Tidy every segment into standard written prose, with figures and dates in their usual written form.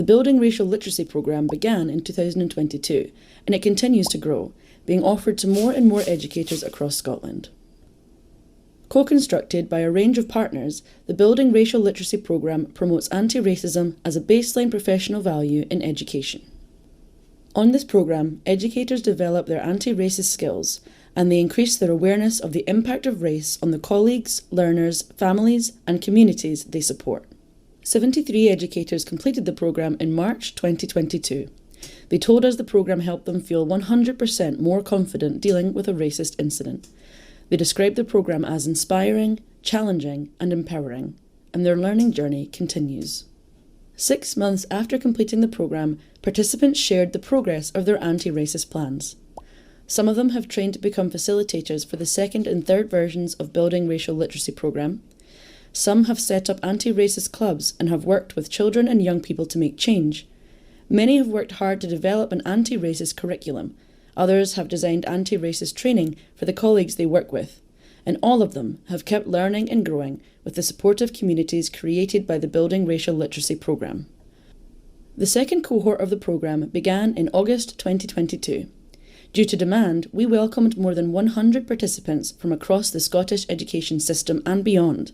The Building Racial Literacy programme began in 2022, and it continues to grow, being offered to more and more educators across Scotland. Co-constructed by a range of partners, the Building Racial Literacy programme promotes anti-racism as a baseline professional value in education. On this programme, educators develop their anti-racist skills, and they increase their awareness of the impact of race on the colleagues, learners, families, and communities they support. 73 educators completed the programme in March 2022. They told us the programme helped them feel 100% more confident dealing with a racist incident. They described the programme as inspiring, challenging, and empowering, and their learning journey continues. 6 months after completing the programme, participants shared the progress of their anti-racist plans. Some of them have trained to become facilitators for the second and third versions of Building Racial Literacy programme. Some have set up anti-racist clubs and have worked with children and young people to make change. Many have worked hard to develop an anti-racist curriculum. Others have designed anti-racist training for the colleagues they work with. And all of them have kept learning and growing with the supportive communities created by the Building Racial Literacy programme. The second cohort of the programme began in August 2022. Due to demand, we welcomed more than 100 participants from across the Scottish education system and beyond.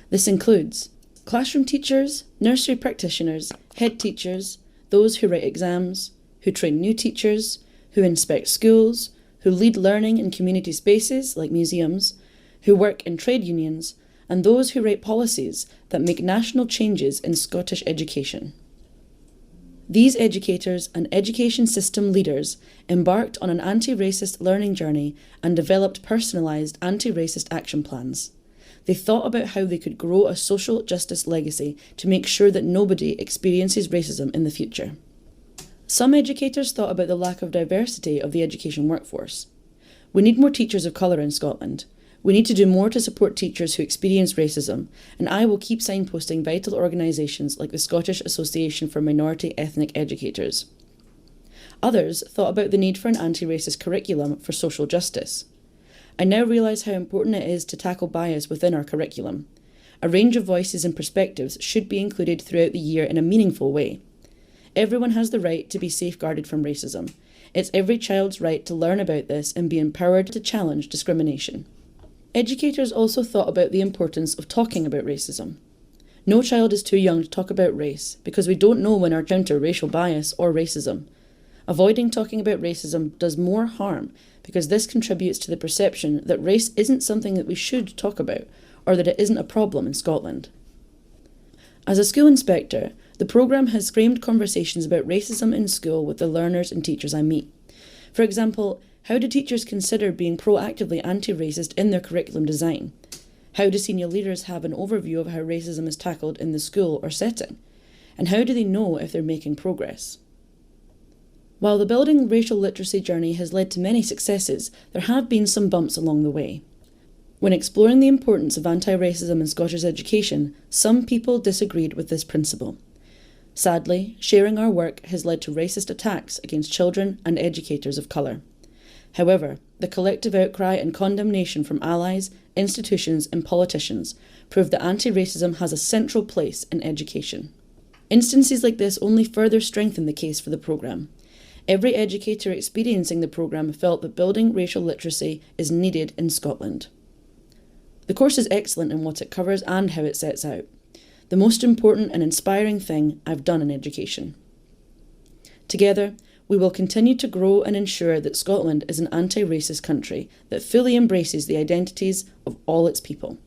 This includes classroom teachers, nursery practitioners, head teachers, those who write exams, who train new teachers, who inspect schools, who lead learning in community spaces like museums, who work in trade unions, and those who write policies that make national changes in Scottish education. These educators and education system leaders embarked on an anti-racist learning journey and developed personalised anti-racist action plans. They thought about how they could grow a social justice legacy to make sure that nobody experiences racism in the future. Some educators thought about the lack of diversity of the education workforce. We need more teachers of colour in Scotland. We need to do more to support teachers who experience racism, and I will keep signposting vital organisations like the Scottish Association for Minority Ethnic Educators. Others thought about the need for an anti-racist curriculum for social justice. I now realise how important it is to tackle bias within our curriculum. A range of voices and perspectives should be included throughout the year in a meaningful way. Everyone has the right to be safeguarded from racism. It's every child's right to learn about this and be empowered to challenge discrimination. Educators also thought about the importance of talking about racism. No child is too young to talk about race because we don't know when we encounter racial bias or racism. Avoiding talking about racism does more harm because this contributes to the perception that race isn't something that we should talk about or that it isn't a problem in Scotland. As a school inspector, the programme has framed conversations about racism in school with the learners and teachers I meet. For example, how do teachers consider being proactively anti-racist in their curriculum design? How do senior leaders have an overview of how racism is tackled in the school or setting? And how do they know if they're making progress? While the Building Racial Literacy journey has led to many successes, there have been some bumps along the way. When exploring the importance of anti-racism in Scottish education, some people disagreed with this principle. Sadly, sharing our work has led to racist attacks against children and educators of colour. However, the collective outcry and condemnation from allies, institutions and politicians prove that anti-racism has a central place in education. Instances like this only further strengthen the case for the programme. Every educator experiencing the programme felt that building racial literacy is needed in Scotland. The course is excellent in what it covers and how it sets out. The most important and inspiring thing I've done in education. Together, we will continue to grow and ensure that Scotland is an anti-racist country that fully embraces the identities of all its people.